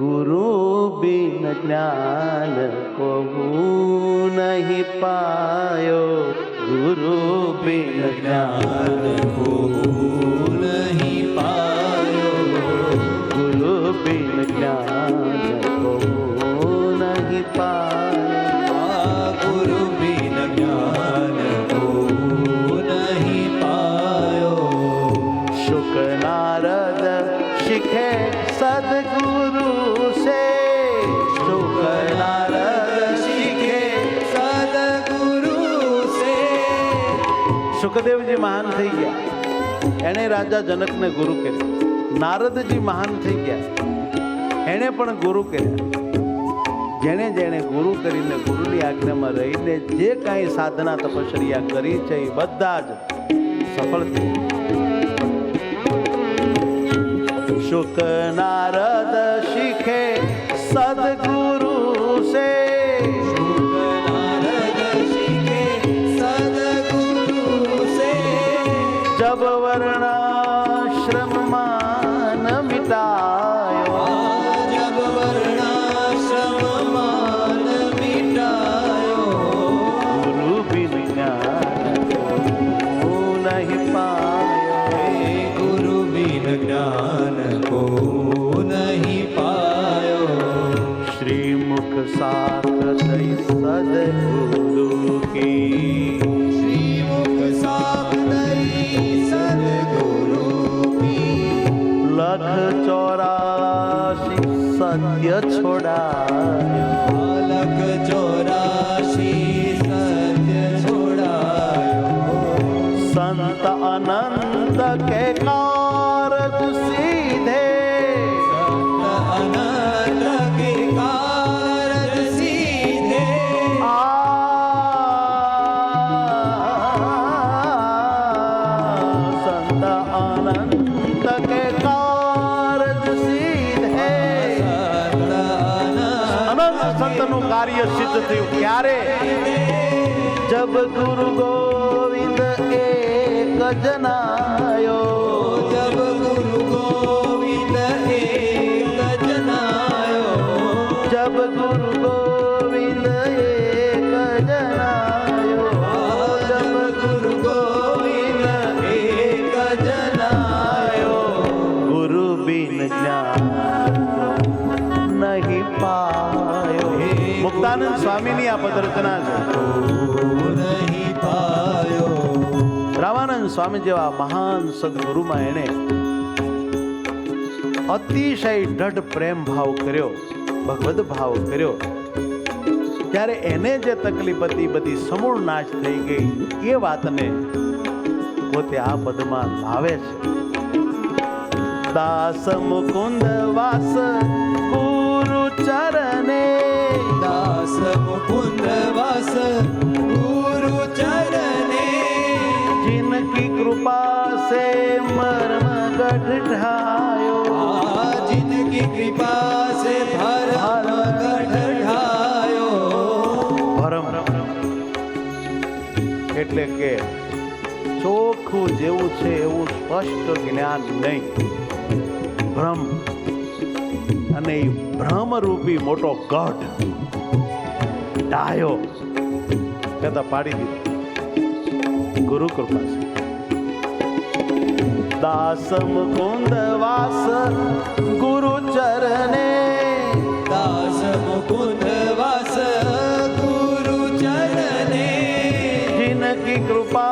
गुरु बिन ज्ञान कहू नहीं पायो, गुरु बिन ज्ञान कहू नहीं पायो, गुरु बिन ज्ञान कहू नहीं पायो, गुरु बिन ज्ञान कहू नहीं पायो। शुक नारद शिखे सदगुरु से, शुक नारद शिखे सदगुरु से। सुखदेव जी महान थी गया, एने राजा जनक ने गुरु कर्या। नारद जी महान थी गया, एने पण गुरु कर्या। जेने जेने गुरु करीने गुरुनी आज्ञामां रहीने जे कांई साधना तपश्चर्या करी छे ए बधा ज सफल थया। शुक नारद शिखे सदगुरु से, शुक नारद शिखे सदगुरु से। जब वर्णाश्रम मान मिटायो, जब वर्णाश्रम मान मिटायो, गुरु बिन ज्ञान कहू नहीं पायो, गुरु बिन ज्ञान को नहीं पायो। श्रीमुख साखत सदगुरु की, श्रीमुख साखदई सदगुरु की। लख 84 सत्य छोड़ायो, लख 84 सत्य छोड़ायो। संत अनंत के कारज सीधे, संत अनंत के कारज सीधे। संत अनंत के कारज सीधे। अनंत संतનું કાર્ય સિદ્ધ થયું ક્યારે? जब गुरु गोविंद एक जनायो, जब गुरु गोविंद एक जनायो। जब गुरु गोविंद एक जनायो, जब गुरु गोविंद एक जनायो। गुरु बिन ज्ञान नहीं पायो। मुक्तानंद स्वामीनी आ पदरचना છે। नहीं पायो। રામાનંદ સ્વામી જેવા મહાન સદગુરુમાં એણે અતિશય દઢ પ્રેમ ભાવ કર્યો, ભગવદ ભાવ કર્યો, ત્યારે એને જે તકલીફ હતી બધી સમૂળ નાશ થઈ ગઈ। એ વાતને પોતે આ પદમાં લાવે છે। દાસ મુકુંદ વાસ ગુરુ ચરણે, दास मुकुंद वास गुरु चरणे। जिनकी कृपा से मर्म गढ़ ढायो, जिनकी कृपा से भरम गढ़ ढायो। ભરમ એટલે કે ચોખ્ખું જેવું છે એવું સ્પષ્ટ જ્ઞાન નહીં, ભ્રમ, અને એ ભ્રમરૂપી મોટો ગઢ ઢાયો કહેતા પાડી દીધો ગુરુ કૃપા છે। દાસ મુકુંદ વાસ ગુરુ ચરણે, दास मुकुंद वास गुरु चरणे। जिनकी कृपा